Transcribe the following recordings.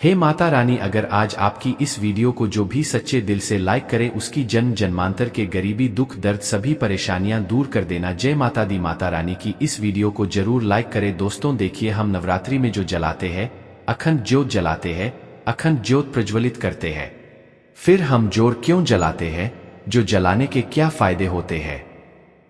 हे माता रानी, अगर आज आपकी इस वीडियो को जो भी सच्चे दिल से लाइक करे उसकी जन्म जन्मांतर के गरीबी दुख दर्द सभी परेशानियां दूर कर देना। जय माता दी। माता रानी की इस वीडियो को जरूर लाइक करें। दोस्तों देखिए, हम नवरात्रि में जो जलाते हैं, अखंड ज्योत जलाते हैं, अखंड ज्योत प्रज्वलित करते हैं। फिर हम जोर क्यों जलाते हैं, जो जलाने के क्या फायदे होते हैं,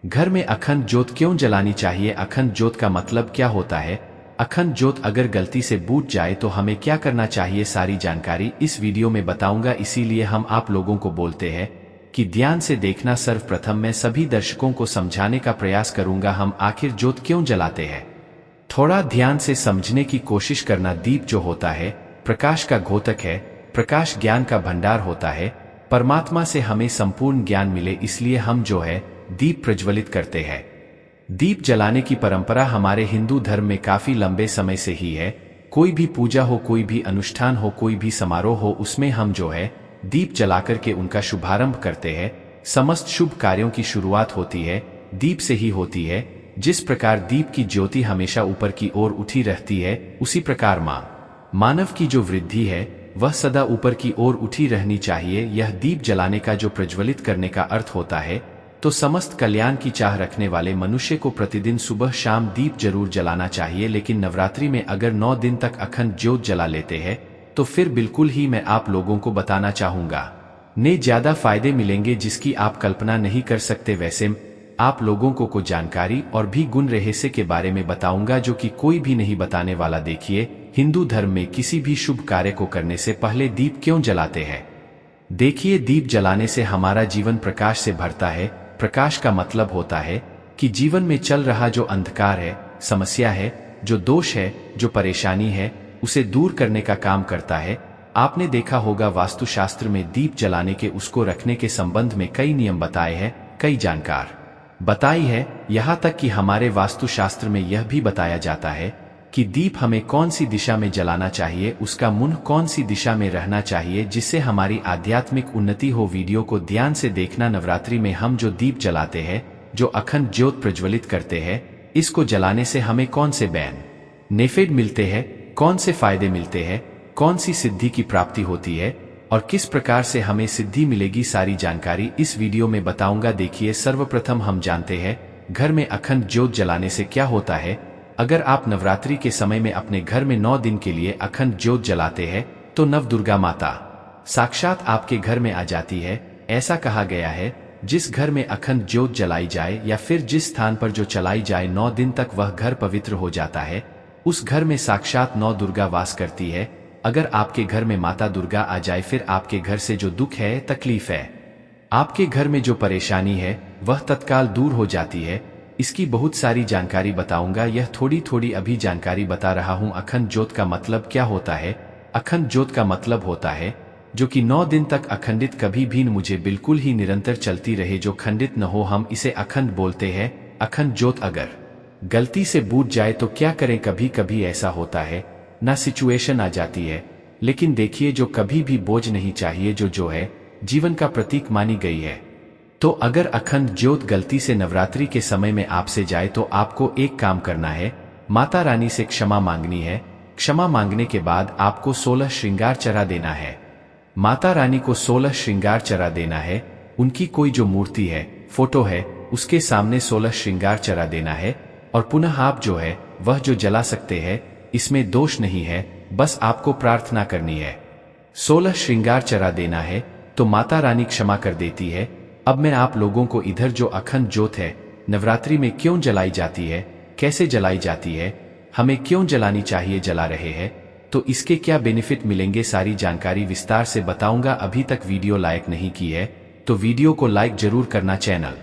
घर में अखंड ज्योत क्यों जलानी चाहिए, अखंड ज्योत का मतलब क्या होता है, अखंड ज्योत अगर गलती से बूझ जाए तो हमें क्या करना चाहिए, सारी जानकारी इस वीडियो में बताऊंगा। इसीलिए हम आप लोगों को बोलते हैं कि ध्यान से देखना। सर्वप्रथम मैं सभी दर्शकों को समझाने का प्रयास करूंगा हम आखिर ज्योत क्यों जलाते हैं। थोड़ा ध्यान से समझने की कोशिश करना। दीप जो होता है प्रकाश का घोतक है, प्रकाश ज्ञान का भंडार होता है। परमात्मा से हमें संपूर्ण ज्ञान मिले इसलिए हम जो है दीप प्रज्वलित करते हैं। दीप जलाने की परंपरा हमारे हिंदू धर्म में काफी लंबे समय से ही है। कोई भी पूजा हो, कोई भी अनुष्ठान हो, कोई भी समारोह हो, उसमें हम जो है दीप जलाकर के उनका शुभारंभ करते हैं। समस्त शुभ कार्यों की शुरुआत होती है दीप से ही होती है। जिस प्रकार दीप की ज्योति हमेशा ऊपर की ओर उठी रहती है, उसी प्रकार मानव की जो वृद्धि है वह सदा ऊपर की ओर उठी रहनी चाहिए। यह दीप जलाने का जो प्रज्वलित करने का अर्थ होता है, तो समस्त कल्याण की चाह रखने वाले मनुष्य को प्रतिदिन सुबह शाम दीप जरूर जलाना चाहिए। लेकिन नवरात्रि में अगर 9 दिन तक अखंड ज्योत जला लेते हैं तो फिर बिल्कुल ही मैं आप लोगों को बताना चाहूंगा ने ज्यादा फायदे मिलेंगे जिसकी आप कल्पना नहीं कर सकते। वैसे आप लोगों को जानकारी और भी गुण रहस्य के बारे में बताऊंगा जो कि कोई भी नहीं बताने वाला। देखिए, हिंदू धर्म में किसी भी शुभ कार्य को करने से पहले दीप क्यों जलाते हैं। देखिए, दीप जलाने से हमारा जीवन प्रकाश से भरता है। प्रकाश का मतलब होता है कि जीवन में चल रहा जो अंधकार है, समस्या है, जो दोष है, जो परेशानी है, उसे दूर करने का काम करता है। आपने देखा होगा वास्तुशास्त्र में दीप जलाने के उसको रखने के संबंध में कई नियम बताए हैं, कई जानकार बताई है। यहाँ तक कि हमारे वास्तुशास्त्र में यह भी बताया जाता है कि दीप हमें कौन सी दिशा में जलाना चाहिए, उसका मुंह कौन सी दिशा में रहना चाहिए, जिससे हमारी आध्यात्मिक उन्नति हो। वीडियो को ध्यान से देखना। नवरात्रि में हम जो दीप जलाते हैं, जो अखंड ज्योत प्रज्वलित करते हैं, इसको जलाने से हमें कौन से बेनिफिट मिलते हैं, कौन से फायदे मिलते हैं, कौन सी सिद्धि की प्राप्ति होती है और किस प्रकार से हमें सिद्धि मिलेगी, सारी जानकारी इस वीडियो में बताऊंगा। देखिए, सर्वप्रथम हम जानते हैं घर में अखंड ज्योत जलाने से क्या होता है। अगर आप नवरात्रि के समय में अपने घर में 9 दिन के लिए अखंड ज्योत जलाते हैं तो नव दुर्गा माता साक्षात आपके घर में आ जाती है। ऐसा कहा गया है जिस घर में अखंड ज्योत जलाई जाए या फिर जिस स्थान पर जो चलाई जाए 9 दिन तक वह घर पवित्र हो जाता है। उस घर में साक्षात 9 दुर्गा वास करती है। अगर आपके घर में माता दुर्गा आ जाए फिर आपके घर से जो दुख है, तकलीफ है, आपके घर में जो परेशानी है वह तत्काल दूर हो जाती है। इसकी बहुत सारी जानकारी बताऊंगा। यह थोड़ी अभी जानकारी बता रहा हूं। अखंड ज्योत का मतलब क्या होता है। अखंड ज्योत का मतलब होता है जो कि 9 दिन तक अखंडित, कभी भी मुझे बिल्कुल ही निरंतर चलती रहे, जो खंडित न हो। हम इसे अखंड बोलते हैं। अखंड ज्योत अगर गलती से बूझ जाए तो क्या करें। कभी कभी ऐसा होता है ना, सिचुएशन आ जाती है, लेकिन देखिए जो कभी भी बोझ नहीं चाहिए, जो है जीवन का प्रतीक मानी गई है। तो अगर अखंड ज्योत गलती से नवरात्रि के समय में आपसे जाए तो आपको एक काम करना है, माता रानी से क्षमा मांगनी है। क्षमा मांगने के बाद आपको 16 श्रृंगार चढ़ा देना है। माता रानी को 16 श्रृंगार चढ़ा देना है। उनकी कोई जो मूर्ति है, फोटो है, उसके सामने 16 श्रृंगार चढ़ा देना है। और पुनः आप जो है वह जो जला सकते हैं, इसमें दोष नहीं है, बस आपको प्रार्थना करनी है। 16 श्रृंगार चढ़ा देना है तो माता रानी क्षमा कर देती है। अब मैं आप लोगों को इधर जो अखंड ज्योत है नवरात्रि में क्यों जलाई जाती है, कैसे जलाई जाती है, हमें क्यों जलानी चाहिए, जला रहे हैं तो इसके क्या बेनिफिट मिलेंगे, सारी जानकारी विस्तार से बताऊंगा। अभी तक वीडियो लाइक नहीं की है तो वीडियो को लाइक जरूर करना, चैनल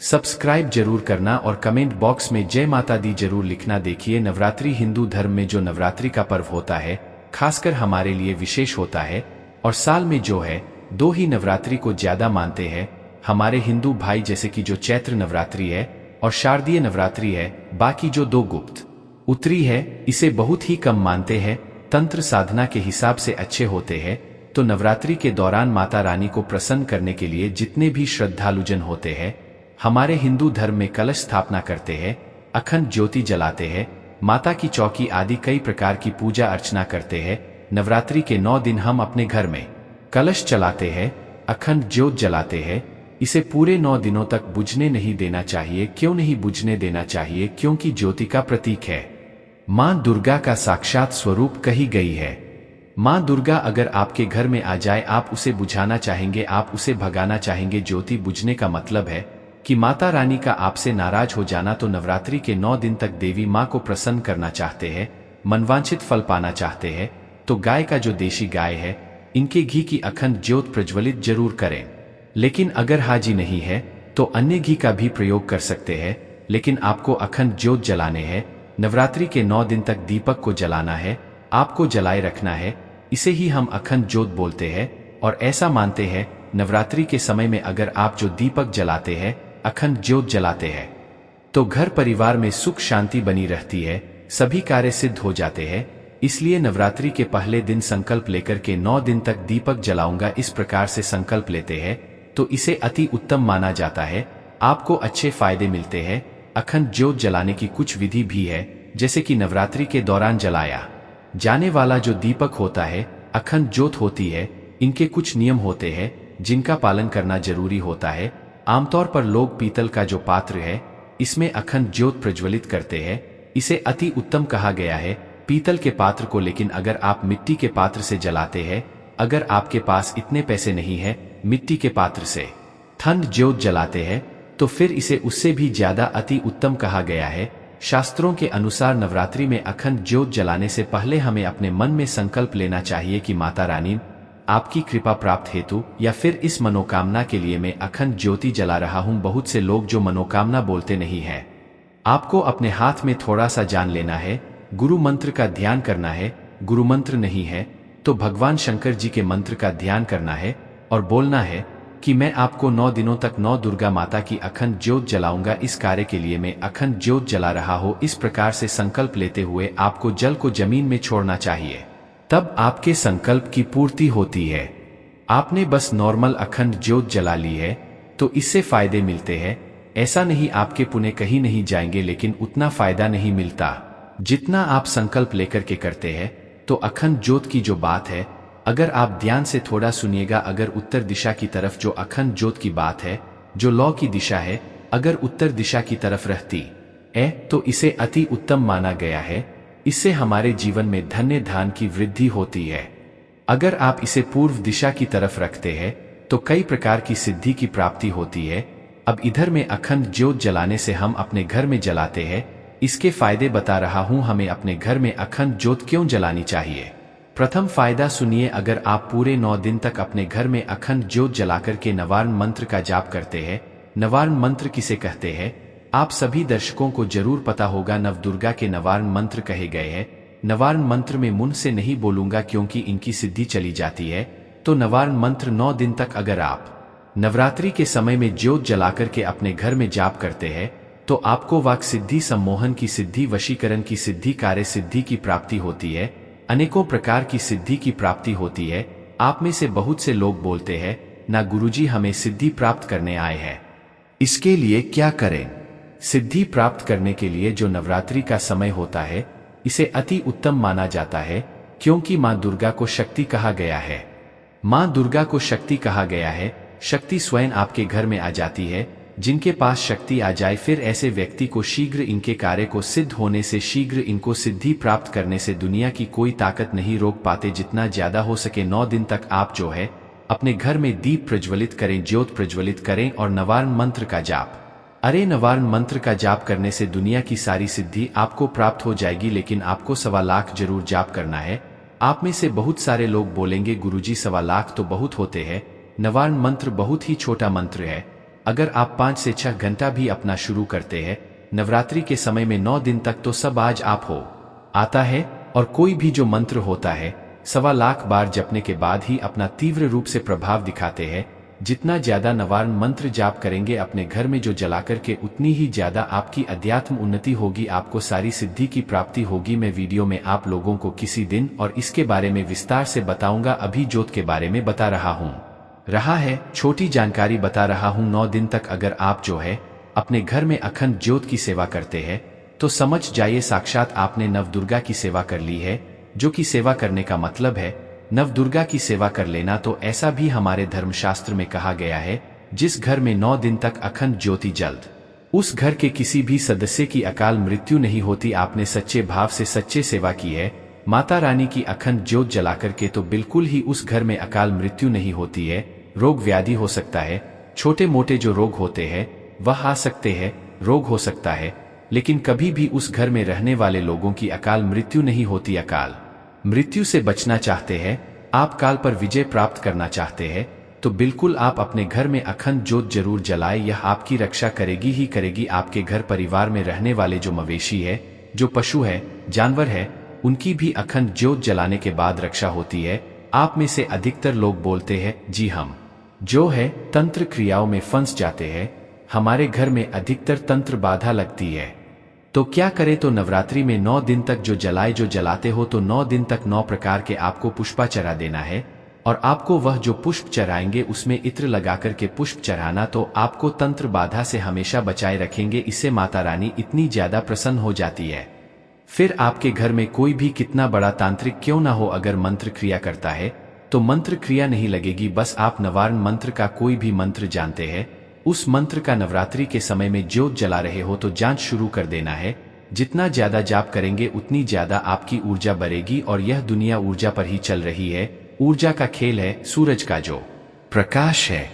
सब्सक्राइब जरूर करना और कमेंट बॉक्स में जय माता दी जरूर लिखना। देखिए, नवरात्रि हिंदू धर्म में जो नवरात्रि का पर्व होता है खासकर हमारे लिए विशेष होता है। और साल में जो है 2 ही नवरात्रि को ज्यादा मानते हैं हमारे हिंदू भाई, जैसे कि जो चैत्र नवरात्रि है और शारदीय नवरात्रि है। बाकी जो 2 गुप्त उत्तरी है इसे बहुत ही कम मानते हैं। तंत्र साधना के हिसाब से अच्छे होते हैं। तो नवरात्रि के दौरान माता रानी को प्रसन्न करने के लिए जितने भी श्रद्धालुजन होते हैं हमारे हिंदू धर्म में कलश स्थापना करते हैं, अखंड ज्योति जलाते हैं, माता की चौकी आदि कई प्रकार की पूजा अर्चना करते हैं। नवरात्रि के 9 दिन हम अपने घर में कलश चलाते हैं, अखंड ज्योत जलाते हैं। इसे पूरे 9 दिनों तक बुझने नहीं देना चाहिए। क्यों नहीं बुझने देना चाहिए? क्योंकि ज्योति का प्रतीक है, मां दुर्गा का साक्षात स्वरूप कही गई है। मां दुर्गा अगर आपके घर में आ जाए, आप उसे बुझाना चाहेंगे, आप उसे भगाना चाहेंगे। ज्योति बुझने का मतलब है कि माता रानी का आपसे नाराज हो जाना। तो नवरात्रि के 9 दिन तक देवी मां को प्रसन्न करना चाहते हैं, मनवांछित फल पाना चाहते हैं, तो गाय का जो देशी गाय है, इनके घी की अखंड ज्योत प्रज्वलित जरूर करें। लेकिन अगर हाजी नहीं है तो अन्य घी का भी प्रयोग कर सकते हैं, लेकिन आपको अखंड ज्योत जलाने हैं। नवरात्रि के 9 दिन तक दीपक को जलाना है, आपको जलाए रखना है। इसे ही हम अखंड ज्योत बोलते हैं। और ऐसा मानते हैं नवरात्रि के समय में अगर आप जो दीपक जलाते हैं, अखंड ज्योत जलाते हैं, तो घर परिवार में सुख शांति बनी रहती है, सभी कार्य सिद्ध हो जाते हैं। इसलिए नवरात्रि के पहले दिन संकल्प लेकर के 9 दिन तक दीपक जलाऊंगा, इस प्रकार से संकल्प लेते हैं तो इसे अति उत्तम माना जाता है। आपको अच्छे फायदे मिलते हैं। अखंड ज्योत जलाने की कुछ विधि भी है, जैसे कि नवरात्रि के दौरान जलाया जाने वाला जो दीपक होता है, अखंड ज्योत होती है, इनके कुछ नियम होते हैं जिनका पालन करना जरूरी होता है। आमतौर पर लोग पीतल का जो पात्र है, इसमें अखंड ज्योत प्रज्वलित करते हैं। इसे अति उत्तम कहा गया है पीतल के पात्र को। लेकिन अगर आप मिट्टी के पात्र से जलाते हैं, अगर आपके पास इतने पैसे नहीं है मिट्टी के पात्र से अखंड ज्योत जलाते हैं, तो फिर इसे उससे भी ज्यादा अति उत्तम कहा गया है। शास्त्रों के अनुसार नवरात्रि में अखंड ज्योत जलाने से पहले हमें अपने मन में संकल्प लेना चाहिए कि माता रानी आपकी कृपा प्राप्त हेतु या फिर इस मनोकामना के लिए मैं अखंड ज्योति जला रहा हूं। बहुत से लोग जो मनोकामना बोलते नहीं है, आपको अपने हाथ में थोड़ा सा जान लेना है, गुरु मंत्र का ध्यान करना है। गुरु मंत्र नहीं है तो भगवान शंकर जी के मंत्र का ध्यान करना है और बोलना है कि मैं आपको 9 दिनों तक 9 दुर्गा माता की अखंड ज्योत जलाऊंगा, इस कार्य के लिए मैं अखंड ज्योत जला रहा हूं। इस प्रकार से संकल्प लेते हुए आपको जल को जमीन में छोड़ना चाहिए, तब आपके संकल्प की पूर्ति होती है। आपने बस नॉर्मल अखंड ज्योत जला ली है तो इससे फायदे मिलते हैं। ऐसा नहीं आपके पुण्य कहीं नहीं जाएंगे, लेकिन उतना फायदा नहीं मिलता जितना आप संकल्प लेकर के करते हैं। तो अखंड ज्योत की जो बात है, अगर आप ध्यान से थोड़ा सुनिएगा, अगर उत्तर दिशा की तरफ जो अखंड ज्योत की बात है, जो लौ की दिशा है, अगर उत्तर दिशा की तरफ रहती है तो इसे अति उत्तम माना गया है। इससे हमारे जीवन में धन्य धान की वृद्धि होती है। अगर आप इसे पूर्व दिशा की तरफ रखते हैं तो कई प्रकार की सिद्धि की प्राप्ति होती है। अब इधर में अखंड ज्योत जलाने से हम अपने घर में जलाते हैं, इसके फायदे बता रहा हूं। हमें अपने घर में अखंड ज्योत क्यों जलानी चाहिए? प्रथम फायदा सुनिए, अगर आप पूरे 9 दिन तक अपने घर में अखंड ज्योत जलाकर के नवारण मंत्र का जाप करते हैं। नवारण मंत्र किसे कहते हैं, आप सभी दर्शकों को जरूर पता होगा। नवदुर्गा के नवारण मंत्र कहे गए हैं। नवारण मंत्र में मुंह से नहीं बोलूंगा क्योंकि इनकी सिद्धि चली जाती है। तो नवारण मंत्र 9 दिन तक अगर आप नवरात्रि के समय में ज्योत जलाकर के अपने घर में जाप करते हैं तो आपको वाक सिद्धि, सम्मोहन की सिद्धि, वशीकरण की सिद्धि, कार्य सिद्धि की प्राप्ति होती है। अनेकों प्रकार की सिद्धि की प्राप्ति होती है। आप में से बहुत से लोग बोलते हैं ना गुरुजी हमें सिद्धि प्राप्त करने आए हैं, इसके लिए क्या करें? सिद्धि प्राप्त करने के लिए जो नवरात्रि का समय होता है, इसे अति उत्तम माना जाता है, क्योंकि मां दुर्गा को शक्ति कहा गया है। मां दुर्गा को शक्ति कहा गया है। शक्ति स्वयं आपके घर में आ जाती है। जिनके पास शक्ति आ जाए, फिर ऐसे व्यक्ति को शीघ्र इनके कार्य को सिद्ध होने से, शीघ्र इनको सिद्धि प्राप्त करने से दुनिया की कोई ताकत नहीं रोक पाते। जितना ज्यादा हो सके 9 दिन तक आप जो है अपने घर में दीप प्रज्वलित करें, ज्योत प्रज्वलित करें और नवारण मंत्र का जाप। अरे नवारण मंत्र का जाप करने से दुनिया की सारी सिद्धि आपको प्राप्त हो जाएगी, लेकिन आपको 1.25 लाख जरूर जाप करना है। आप में से बहुत सारे लोग बोलेंगे गुरुजी 1.25 लाख तो बहुत होते हैं, नवारण मंत्र बहुत ही छोटा मंत्र है। अगर आप 5 से 6 घंटा भी अपना शुरू करते हैं नवरात्रि के समय में 9 दिन तक, तो सब आज आप हो आता है। और कोई भी जो मंत्र होता है 1.25 लाख बार जपने के बाद ही अपना तीव्र रूप से प्रभाव दिखाते हैं। जितना ज्यादा नवारण मंत्र जाप करेंगे अपने घर में जो जला करके, उतनी ही ज्यादा आपकी अध्यात्म उन्नति होगी, आपको सारी सिद्धि की प्राप्ति होगी। मैं वीडियो में आप लोगों को किसी दिन और इसके बारे में विस्तार से बताऊंगा। अभी ज्योत के बारे में बता रहा है, छोटी जानकारी बता रहा हूं। 9 दिन तक अगर आप जो है अपने घर में अखंड ज्योत की सेवा करते हैं तो समझ जाइए साक्षात आपने नवदुर्गा की सेवा कर ली है। जो कि सेवा करने का मतलब है नवदुर्गा की सेवा कर लेना। तो ऐसा भी हमारे धर्मशास्त्र में कहा गया है, जिस घर में 9 दिन तक अखंड ज्योति जल्द उस घर के किसी भी सदस्य की अकाल मृत्यु नहीं होती। आपने सच्चे भाव से सच्चे सेवा की है माता रानी की अखंड ज्योत जलाकर के, तो बिल्कुल ही उस घर में अकाल मृत्यु नहीं होती है। रोग व्याधि हो सकता है, छोटे मोटे जो रोग होते हैं वह आ सकते हैं, रोग हो सकता है, लेकिन कभी भी उस घर में रहने वाले लोगों की अकाल मृत्यु नहीं होती। अकाल मृत्यु से बचना चाहते हैं, आप काल पर विजय प्राप्त करना चाहते हैं, तो बिल्कुल आप अपने घर में अखंड ज्योत जरूर जलाएं। यह आपकी रक्षा करेगी ही करेगी। आपके घर परिवार में रहने वाले जो मवेशी है, जो पशु है, जानवर है, उनकी भी अखंड ज्योत जलाने के बाद रक्षा होती है। आप में से अधिकतर लोग बोलते हैं, जी हम जो है तंत्र क्रियाओं में फंस जाते हैं, हमारे घर में अधिकतर तंत्र बाधा लगती है, तो क्या करें। तो नवरात्रि में 9 दिन तक जो जलाते हो, तो 9 दिन तक 9 प्रकार के आपको पुष्पा चढ़ा देना है, और आपको वह जो पुष्प चढ़ाएंगे उसमें इत्र लगाकर के पुष्प चढ़ाना, तो आपको तंत्र बाधा से हमेशा बचाए रखेंगे। इससे माता रानी इतनी ज्यादा प्रसन्न हो जाती है। फिर आपके घर में कोई भी कितना बड़ा तांत्रिक क्यों ना हो, अगर मंत्र क्रिया करता है तो मंत्र क्रिया नहीं लगेगी। बस आप नवारण मंत्र का कोई भी मंत्र जानते हैं, उस मंत्र का नवरात्रि के समय में ज्योत जला रहे हो तो जांच शुरू कर देना है। जितना ज्यादा जाप करेंगे उतनी ज्यादा आपकी ऊर्जा बढ़ेगी, और यह दुनिया ऊर्जा पर ही चल रही है। ऊर्जा का खेल है, सूरज का जो प्रकाश है,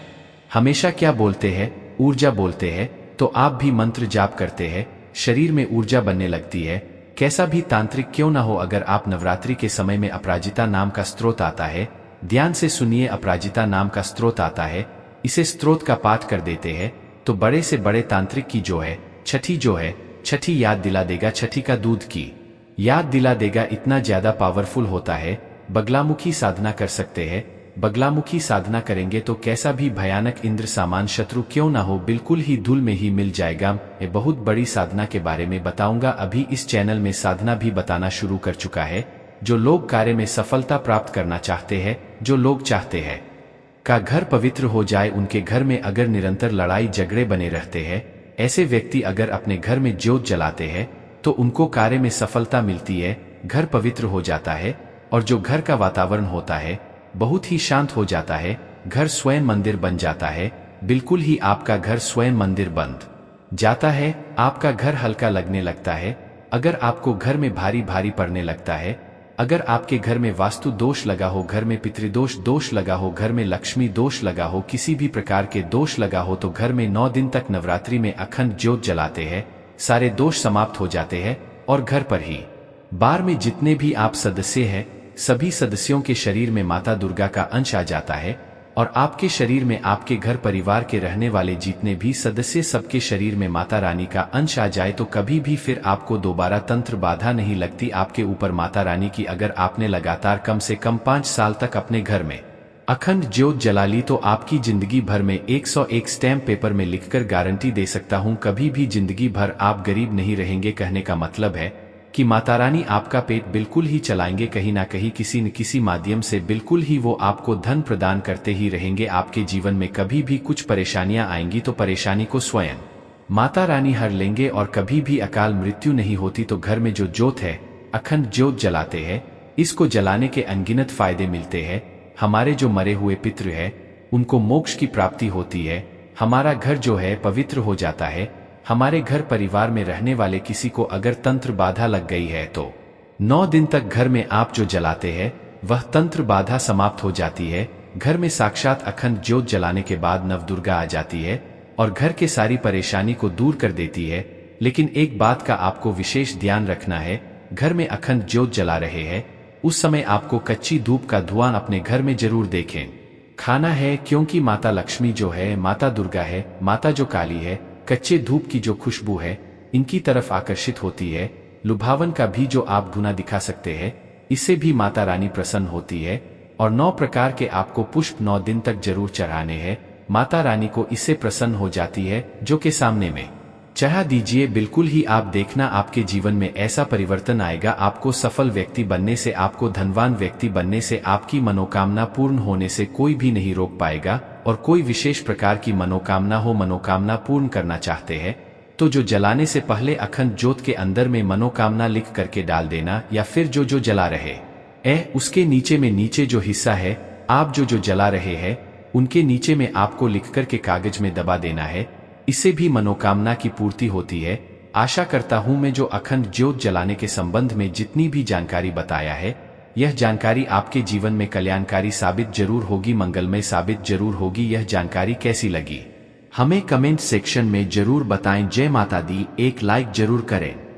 हमेशा क्या बोलते हैं, ऊर्जा बोलते हैं। तो आप भी मंत्र जाप करते हैं, शरीर में ऊर्जा बनने लगती है। कैसा भी तांत्रिक क्यों ना हो, अगर आप नवरात्रि के समय में अपराजिता नाम का स्त्रोत आता है, ध्यान से सुनिए, अपराजिता नाम का स्त्रोत आता है, इसे स्त्रोत का पाठ कर देते हैं, तो बड़े से बड़े तांत्रिक की जो है छठी याद दिला देगा, छठी का दूध की याद दिला देगा। इतना ज्यादा पावरफुल होता है। बगलामुखी साधना कर सकते हैं, बगलामुखी साधना करेंगे तो कैसा भी भयानक इंद्र सामान शत्रु क्यों ना हो, बिल्कुल ही धूल में ही मिल जाएगा। मैं बहुत बड़ी साधना के बारे में बताऊंगा। अभी इस चैनल में साधना भी बताना शुरू कर चुका है। जो लोग कार्य में सफलता प्राप्त करना चाहते हैं, जो लोग चाहते हैं का घर पवित्र हो जाए, उनके घर में अगर निरंतर लड़ाई झगड़े बने रहते हैं, ऐसे व्यक्ति अगर अपने घर में ज्योत जलाते हैं तो उनको कार्य में सफलता मिलती है, घर पवित्र हो जाता है, और जो घर का वातावरण होता है बहुत ही शांत हो जाता है, घर स्वयं मंदिर बन जाता है। बिल्कुल ही आपका घर स्वयं मंदिर बन जाता है, आपका घर हल्का लगने लगता है। अगर आपको घर में भारी भारी पड़ने लगता है, अगर आपके घर में वास्तु दोष लगा हो, घर में पितृदोष दोष लगा हो, घर में लक्ष्मी दोष लगा हो, किसी भी प्रकार के दोष लगा हो, तो घर में 9 दिन तक नवरात्रि में अखंड ज्योत जलाते हैं, सारे दोष समाप्त हो जाते हैं, और घर पर ही बार में जितने भी आप सदस्य हैं, सभी सदस्यों के शरीर में माता दुर्गा का अंश आ जाता है, और आपके शरीर में आपके घर परिवार के रहने वाले जितने भी सदस्य, सबके शरीर में माता रानी का अंश आ जाए, तो कभी भी फिर आपको दोबारा तंत्र बाधा नहीं लगती आपके ऊपर माता रानी की। अगर आपने लगातार कम से कम 5 साल तक अपने घर में अखंड ज्योत जला ली, तो आपकी जिंदगी भर में 101 स्टैम्प पेपर में लिखकर गारंटी दे सकता हूं, कभी भी जिंदगी भर आप गरीब नहीं रहेंगे। कहने का मतलब है कि माता रानी आपका पेट बिल्कुल ही चलाएंगे, कहीं ना कहीं किसी न किसी माध्यम से बिल्कुल ही वो आपको धन प्रदान करते ही रहेंगे। आपके जीवन में कभी भी कुछ परेशानियां आएंगी तो परेशानी को स्वयं माता रानी हर लेंगे, और कभी भी अकाल मृत्यु नहीं होती। तो घर में जो ज्योत है, अखंड ज्योत जलाते हैं, इसको जलाने के अनगिनत फायदे मिलते हैं। हमारे जो मरे हुए पितृ है उनको मोक्ष की प्राप्ति होती है, हमारा घर जो है पवित्र हो जाता है। हमारे घर परिवार में रहने वाले किसी को अगर तंत्र बाधा लग गई है, तो 9 दिन तक घर में आप जो जलाते हैं वह तंत्र बाधा समाप्त हो जाती है। घर में साक्षात अखंड ज्योत जलाने के बाद नवदुर्गा आ जाती है और घर के सारी परेशानी को दूर कर देती है। लेकिन एक बात का आपको विशेष ध्यान रखना है, घर में अखंड ज्योत जला रहे हैं उस समय आपको कच्ची धूप का धुआं अपने घर में जरूर देखें खाना है, क्योंकि माता लक्ष्मी जो है, माता दुर्गा है, माता जो काली है, कच्चे धूप की जो खुशबू है इनकी तरफ आकर्षित होती है। लुभावन का भी जो आप गुना दिखा सकते हैं, इससे भी माता रानी प्रसन्न होती है। और 9 प्रकार के आपको पुष्प 9 दिन तक जरूर चढ़ाने हैं, माता रानी को इससे प्रसन्न हो जाती है। जो के सामने में चढ़ा दीजिए, बिल्कुल ही आप देखना आपके जीवन में ऐसा परिवर्तन आएगा। आपको सफल व्यक्ति बनने से, आपको धनवान व्यक्ति बनने से, आपकी मनोकामना पूर्ण होने से कोई भी नहीं रोक पाएगा। और कोई विशेष प्रकार की मनोकामना हो, मनोकामना पूर्ण करना चाहते हैं तो जो जलाने से पहले अखंड ज्योत के अंदर में मनोकामना लिख करके डाल देना, या फिर जो जला रहे उसके नीचे जो हिस्सा है, आप जो जला रहे हैं, उनके नीचे में आपको लिखकर के कागज में दबा देना है। इससे भी मनोकामना की पूर्ति होती है। आशा करता हूं मैं जो अखंड ज्योत जलाने के संबंध में जितनी भी जानकारी बताया है, यह जानकारी आपके जीवन में कल्याणकारी साबित जरूर होगी, मंगलमय साबित जरूर होगी। यह जानकारी कैसी लगी हमें कमेंट सेक्शन में जरूर बताएं। जय माता दी। एक लाइक जरूर करें।